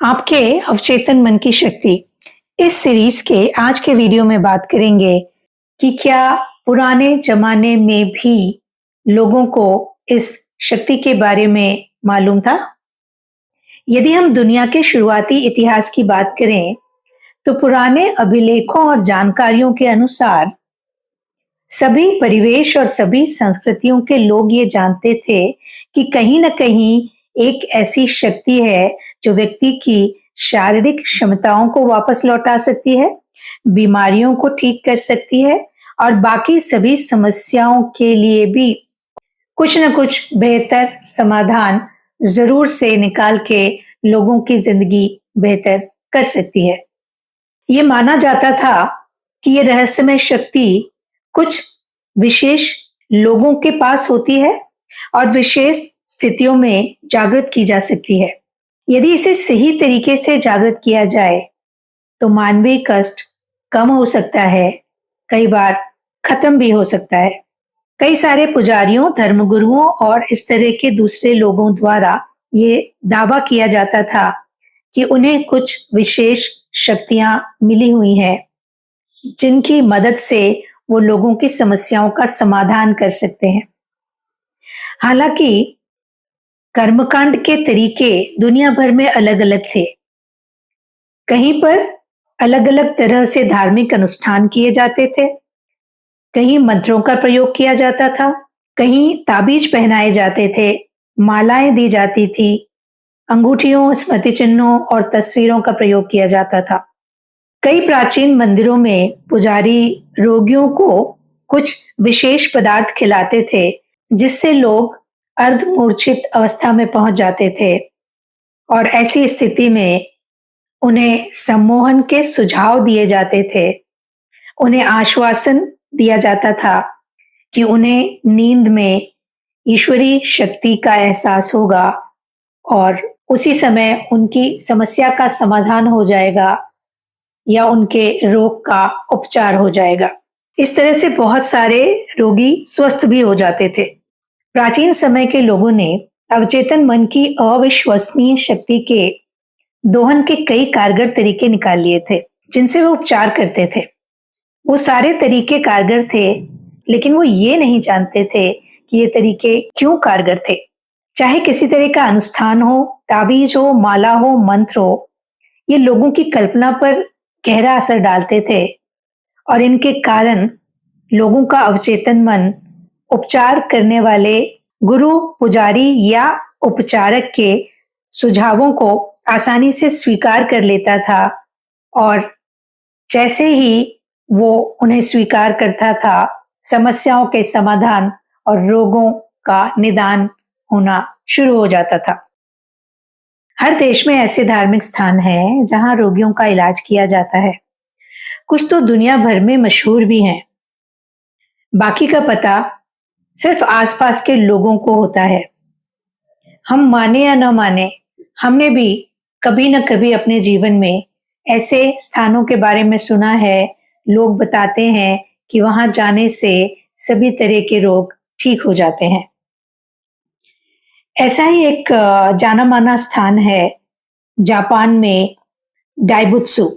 आपके अवचेतन मन की शक्ति। इस सीरीज के आज के वीडियो में बात करेंगे कि क्या पुराने जमाने में भी लोगों को इस शक्ति के बारे में मालूम था। यदि हम दुनिया के शुरुआती इतिहास की बात करें तो पुराने अभिलेखों और जानकारियों के अनुसार सभी परिवेश और सभी संस्कृतियों के लोग ये जानते थे कि कहीं न कहीं एक ऐसी शक्ति है जो व्यक्ति की शारीरिक क्षमताओं को वापस लौटा सकती है, बीमारियों को ठीक कर सकती है और बाकी सभी समस्याओं के लिए भी कुछ न कुछ बेहतर समाधान जरूर से निकाल के लोगों की जिंदगी बेहतर कर सकती है। ये माना जाता था कि ये रहस्यमय शक्ति कुछ विशेष लोगों के पास होती है और विशेष स्थितियों में जागृत की जा सकती है। यदि इसे सही तरीके से जागृत किया जाए तो मानवीय कष्ट कम हो सकता है, कई बार खत्म भी हो सकता है। कई सारे पुजारियों, धर्मगुरुओं और इस तरह के दूसरे लोगों द्वारा ये दावा किया जाता था कि उन्हें कुछ विशेष शक्तियां मिली हुई हैं जिनकी मदद से वो लोगों की समस्याओं का समाधान कर सकते हैं। हालांकि कर्मकांड के तरीके दुनिया भर में अलग अलग थे। कहीं पर अलग अलग तरह से धार्मिक अनुष्ठान किए जाते थे, कहीं मंत्रों का प्रयोग किया जाता था, कहीं ताबीज पहनाए जाते थे, मालाएं दी जाती थी, अंगूठियों, स्मृति चिन्हों और तस्वीरों का प्रयोग किया जाता था। कई प्राचीन मंदिरों में पुजारी रोगियों को कुछ विशेष पदार्थ खिलाते थे जिससे लोग अर्धमूर्छित अवस्था में पहुंच जाते थे और ऐसी स्थिति में उन्हें सम्मोहन के सुझाव दिए जाते थे। उन्हें आश्वासन दिया जाता था कि उन्हें नींद में ईश्वरीय शक्ति का एहसास होगा और उसी समय उनकी समस्या का समाधान हो जाएगा या उनके रोग का उपचार हो जाएगा। इस तरह से बहुत सारे रोगी स्वस्थ भी हो जाते थे। प्राचीन समय के लोगों ने अवचेतन मन की अविश्वसनीय शक्ति के दोहन के कई कारगर तरीके निकाल लिए थे जिनसे वो उपचार करते थे। वो सारे तरीके कारगर थे, लेकिन वो ये नहीं जानते थे कि ये तरीके क्यों कारगर थे। चाहे किसी तरह का अनुष्ठान हो, ताबीज हो, माला हो, मंत्र हो, ये लोगों की कल्पना पर गहरा असर डालते थे और इनके कारण लोगों का अवचेतन मन उपचार करने वाले गुरु, पुजारी या उपचारक के सुझावों को आसानी से स्वीकार कर लेता था और जैसे ही वो उन्हें स्वीकार करता था, समस्याओं के समाधान और रोगों का निदान होना शुरू हो जाता था। हर देश में ऐसे धार्मिक स्थान हैं जहां रोगियों का इलाज किया जाता है। कुछ तो दुनिया भर में मशहूर भी हैं। बाकी का पता सिर्फ आसपास के लोगों को होता है। हम माने या न माने, हमने भी कभी न कभी अपने जीवन में ऐसे स्थानों के बारे में सुना है। लोग बताते हैं कि वहां जाने से सभी तरह के रोग ठीक हो जाते हैं। ऐसा ही एक जाना माना स्थान है जापान में, डाइबुत्सु।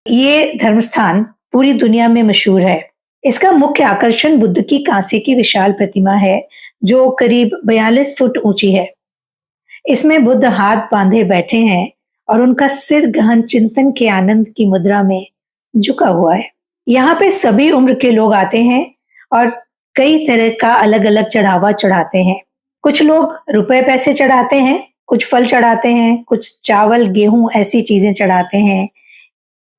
ये धर्मस्थान पूरी दुनिया में मशहूर है। इसका मुख्य आकर्षण बुद्ध की कांसे की विशाल प्रतिमा है जो करीब 42 फुट ऊंची है। इसमें बुद्ध हाथ बांधे बैठे हैं और उनका सिर गहन चिंतन के आनंद की मुद्रा में झुका हुआ है। यहाँ पे सभी उम्र के लोग आते हैं और कई तरह का अलग अलग चढ़ावा चढ़ाते हैं। कुछ लोग रुपए पैसे चढ़ाते हैं, कुछ फल चढ़ाते हैं, कुछ चावल, गेहूं ऐसी चीजें चढ़ाते हैं।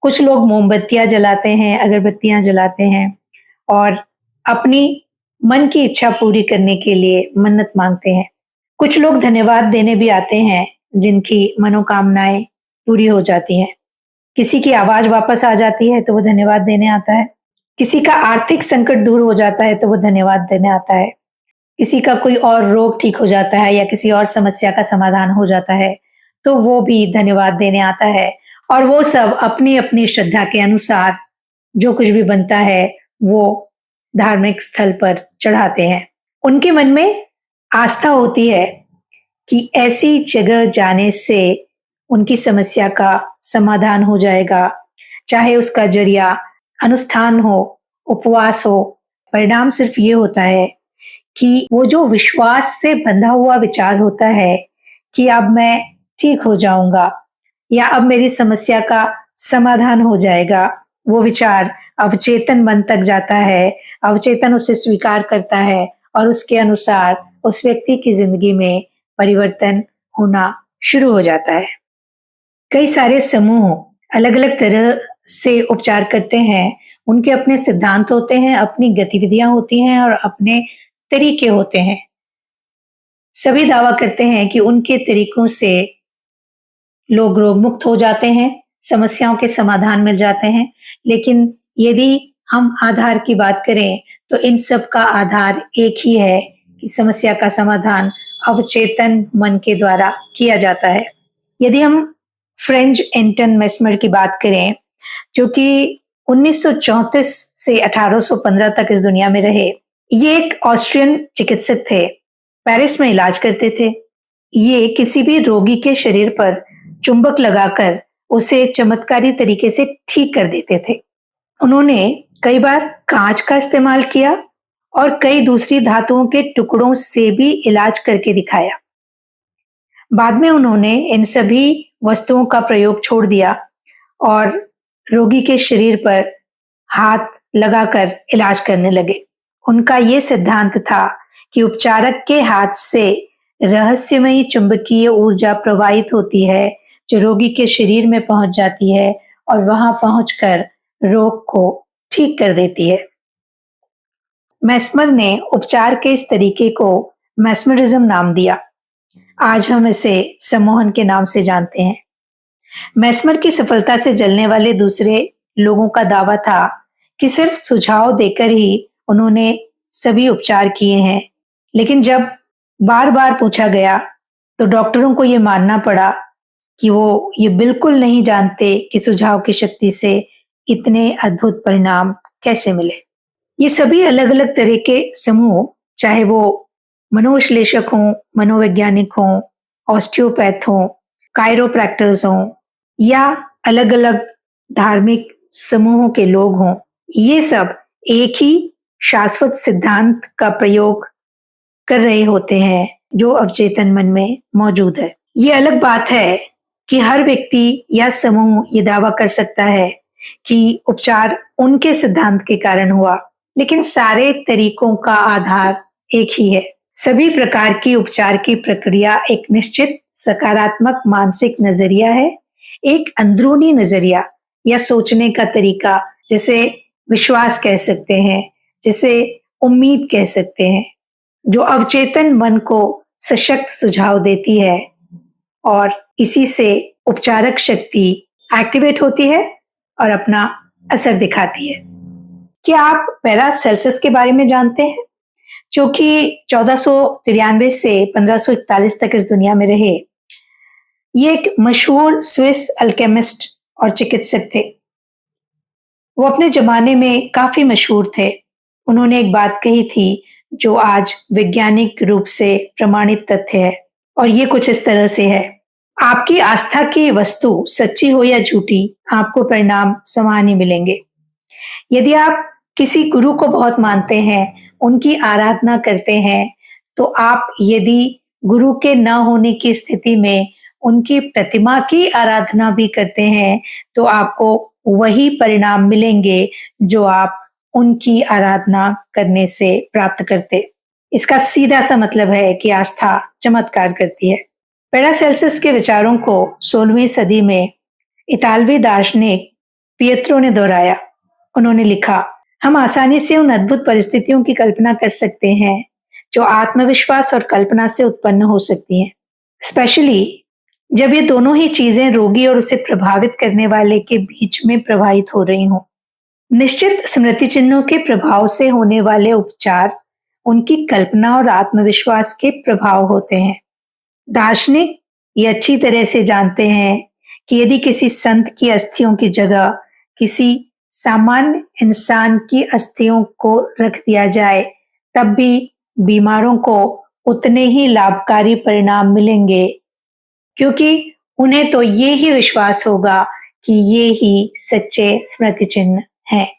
कुछ लोग मोमबत्तियां जलाते हैं, अगरबत्तियां जलाते हैं और अपनी मन की इच्छा पूरी करने के लिए मन्नत मांगते हैं। कुछ लोग धन्यवाद देने भी आते हैं जिनकी मनोकामनाएं पूरी हो जाती हैं। किसी की आवाज वापस आ जाती है तो वो धन्यवाद देने आता है। किसी का आर्थिक संकट दूर हो जाता है तो वो धन्यवाद देने आता है। किसी का कोई और रोग ठीक हो जाता है या किसी और समस्या का समाधान हो जाता है तो वो भी धन्यवाद देने आता है। और वो सब अपनी अपनी श्रद्धा के अनुसार जो कुछ भी बनता है वो धार्मिक स्थल पर चढ़ाते हैं। उनके मन में आस्था होती है कि ऐसी जगह जाने से उनकी समस्या का समाधान हो जाएगा। चाहे उसका जरिया अनुष्ठान हो, उपवास हो, परिणाम सिर्फ ये होता है कि वो जो विश्वास से बंधा हुआ विचार होता है कि अब मैं ठीक हो जाऊंगा या अब मेरी समस्या का समाधान हो जाएगा, वो विचार अवचेतन मन तक जाता है, अवचेतन उसे स्वीकार करता है और उसके अनुसार उस व्यक्ति की जिंदगी में परिवर्तन होना शुरू हो जाता है। कई सारे समूह अलग-अलग तरह से उपचार करते हैं। उनके अपने सिद्धांत होते हैं, अपनी गतिविधियां होती हैं और अपने तरीके होते हैं। सभी दावा करते हैं कि उनके तरीकों से लोग रोग मुक्त हो जाते हैं, समस्याओं के समाधान मिल जाते हैं। लेकिन यदि हम आधार की बात करें तो इन सब का आधार एक ही है कि समस्या का समाधान अवचेतन मन के द्वारा किया जाता है। यदि हम फ्रेंच एंटन मेस्मर की बात करें, जो कि 1934 से 1815 तक इस दुनिया में रहे, ये एक ऑस्ट्रियन चिकित्सक थे, पेरिस में इलाज करते थे। ये किसी भी रोगी के शरीर पर चुंबक लगाकर उसे चमत्कारी तरीके से ठीक कर देते थे। उन्होंने कई बार कांच का इस्तेमाल किया और कई दूसरी धातुओं के टुकड़ों से भी इलाज करके दिखाया। बाद में उन्होंने इन सभी वस्तुओं का प्रयोग छोड़ दिया और रोगी के शरीर पर हाथ लगाकर इलाज करने लगे। उनका ये सिद्धांत था कि उपचारक के हाथ से रहस्यमयी चुंबकीय ऊर्जा प्रवाहित होती है, जो रोगी के शरीर में पहुंच जाती है और वहां पहुंचकर रोग को ठीक कर देती है। मेस्मर ने उपचार के इस तरीके को मेस्मरिज्म नाम दिया। आज हम इसे सम्मोहन के नाम से जानते हैं। मेस्मर की सफलता से जलने वाले दूसरे लोगों का दावा था कि सिर्फ सुझाव देकर ही उन्होंने सभी उपचार किए हैं, लेकिन जब बार बार पूछा गया तो डॉक्टरों को ये मानना पड़ा कि वो ये बिल्कुल नहीं जानते कि सुझाव की शक्ति से इतने अद्भुत परिणाम कैसे मिले। ये सभी अलग अलग तरह के समूह, चाहे वो मनोविश्लेषक हों, मनोवैज्ञानिक हों, ऑस्टियोपैथ हों, कायरोप्रैक्टर्स हों या अलग अलग धार्मिक समूहों के लोग हों, ये सब एक ही शाश्वत सिद्धांत का प्रयोग कर रहे होते हैं जो अवचेतन मन में मौजूद है। ये अलग बात है कि हर व्यक्ति या समूह ये दावा कर सकता है कि उपचार उनके सिद्धांत के कारण हुआ, लेकिन सारे तरीकों का आधार एक ही है। सभी प्रकार की उपचार की प्रक्रिया एक निश्चित सकारात्मक मानसिक नजरिया है, एक अंदरूनी नजरिया या सोचने का तरीका, जिसे विश्वास कह सकते हैं, जिसे उम्मीद कह सकते हैं, जो अवचेतन मन को सशक्त सुझाव देती है और इसी से उपचारक शक्ति एक्टिवेट होती है और अपना असर दिखाती है। क्या आप पैरासेल्सस के बारे में जानते हैं, जो कि 1493 से 1541 तक इस दुनिया में रहे? ये एक मशहूर स्विस अल्केमिस्ट और चिकित्सक थे। वो अपने जमाने में काफी मशहूर थे। उन्होंने एक बात कही थी जो आज वैज्ञानिक रूप से प्रमाणित तथ्य है, और ये कुछ इस तरह से है: आपकी आस्था की वस्तु सच्ची हो या झूठी, आपको परिणाम समान ही मिलेंगे। यदि आप किसी गुरु को बहुत मानते हैं, उनकी आराधना करते हैं, तो आप यदि गुरु के न होने की स्थिति में उनकी प्रतिमा की आराधना भी करते हैं, तो आपको वही परिणाम मिलेंगे जो आप उनकी आराधना करने से प्राप्त करते। इसका सीधा सा मतलब है कि आस्था चमत्कार करती है। पैरासेल्सस के विचारों को 16वीं सदी में इतालवी दार्शनिक पिएत्रो ने दोहराया। उन्होंने लिखा, हम आसानी से उन अद्भुत परिस्थितियों की कल्पना कर सकते हैं जो आत्मविश्वास और कल्पना से उत्पन्न हो सकती हैं, स्पेशली जब ये दोनों ही चीजें रोगी और उसे प्रभावित करने वाले के बीच में प्रवाहित हो रही हों। निश्चित स्मृति चिन्हों के प्रभाव से होने वाले उपचार उनकी कल्पना और आत्मविश्वास के प्रभाव होते हैं। दार्शनिक ये अच्छी तरह से जानते हैं कि यदि किसी संत की अस्थियों की जगह किसी सामान्य इंसान की अस्थियों को रख दिया जाए, तब भी बीमारों को उतने ही लाभकारी परिणाम मिलेंगे, क्योंकि उन्हें तो ये ही विश्वास होगा कि ये ही सच्चे स्मृति चिन्ह हैं।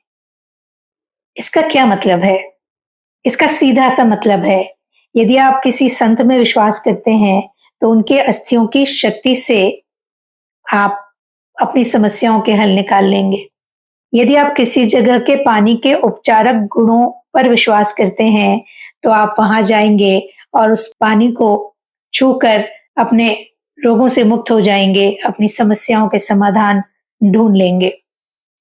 इसका क्या मतलब है? इसका सीधा सा मतलब है, यदि आप किसी संत में विश्वास करते हैं, तो उनके अस्थियों की शक्ति से आप अपनी समस्याओं के हल निकाल लेंगे। यदि आप किसी जगह के पानी के उपचारक गुणों पर विश्वास करते हैं, तो आप वहां जाएंगे और उस पानी को छूकर अपने रोगों से मुक्त हो जाएंगे, अपनी समस्याओं के समाधान ढूंढ लेंगे।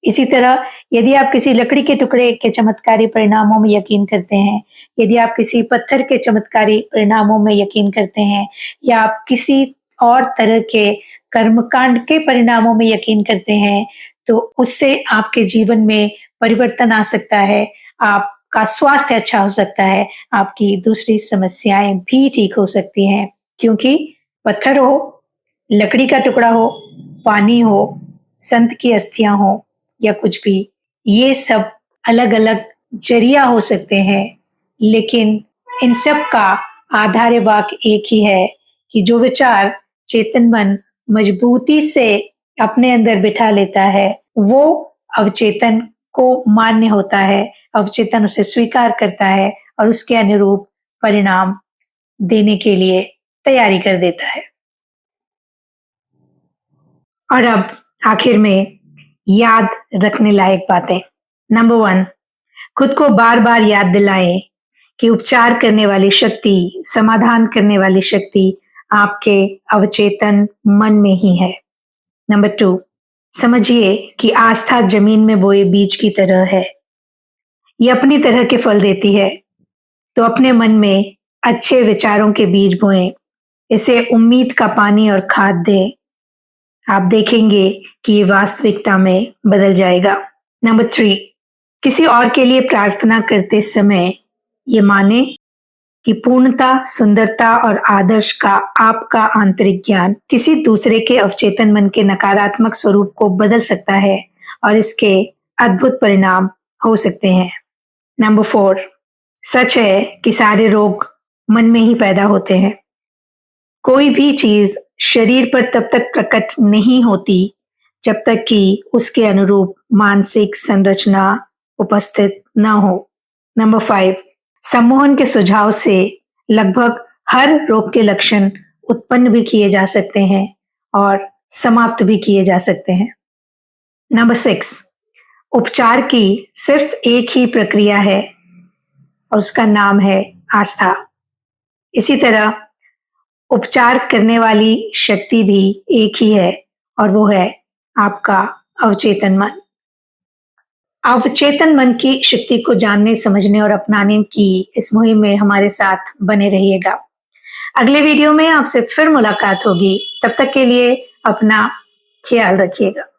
इसी तरह यदि आप किसी लकड़ी के टुकड़े के चमत्कारी परिणामों में यकीन करते हैं, यदि आप किसी पत्थर के चमत्कारी परिणामों में यकीन करते हैं, या आप किसी और तरह के कर्मकांड के परिणामों में यकीन करते हैं, तो उससे आपके जीवन में परिवर्तन आ सकता है, आपका स्वास्थ्य अच्छा हो सकता है, आपकी दूसरी समस्याएं भी ठीक हो सकती हैं। क्योंकि पत्थर हो, लकड़ी का टुकड़ा हो, पानी हो, संत की अस्थियां हो या कुछ भी, ये सब अलग-अलग जरिया हो सकते हैं, लेकिन इन सब का आधार वाक्य एक ही है कि जो विचार चेतन मन मजबूती से अपने अंदर बिठा लेता है, वो अवचेतन को मान्य होता है, अवचेतन उसे स्वीकार करता है और उसके अनुरूप परिणाम देने के लिए तैयारी कर देता है। और अब आखिर में याद रखने लायक बातें। नंबर 1, खुद को बार बार याद दिलाएं कि उपचार करने वाली शक्ति, समाधान करने वाली शक्ति आपके अवचेतन मन में ही है। नंबर 2, समझिए कि आस्था जमीन में बोए बीज की तरह है, ये अपनी तरह के फल देती है। तो अपने मन में अच्छे विचारों के बीज बोएं, इसे उम्मीद का पानी और खाद दें। आप देखेंगे कि ये वास्तविकता में बदल जाएगा। नंबर 3, किसी और के लिए प्रार्थना करते समय ये माने कि पूर्णता, सुंदरता और आदर्श का आपका आंतरिक ज्ञान किसी दूसरे के अवचेतन मन के नकारात्मक स्वरूप को बदल सकता है और इसके अद्भुत परिणाम हो सकते हैं। नंबर 4, सच है कि सारे रोग मन में ही पैदा होते हैं। कोई भी चीज शरीर पर तब तक प्रकट नहीं होती जब तक कि उसके अनुरूप मानसिक संरचना उपस्थित न हो। नंबर 5, सम्मोहन के सुझाव से लगभग हर रोग के लक्षण उत्पन्न भी किए जा सकते हैं और समाप्त भी किए जा सकते हैं। नंबर 6, उपचार की सिर्फ एक ही प्रक्रिया है और उसका नाम है आस्था। इसी तरह उपचार करने वाली शक्ति भी एक ही है और वो है आपका अवचेतन मन। अवचेतन मन की शक्ति को जानने, समझने और अपनाने की इस मुहिम में हमारे साथ बने रहिएगा। अगले वीडियो में आपसे फिर मुलाकात होगी। तब तक के लिए अपना ख्याल रखिएगा।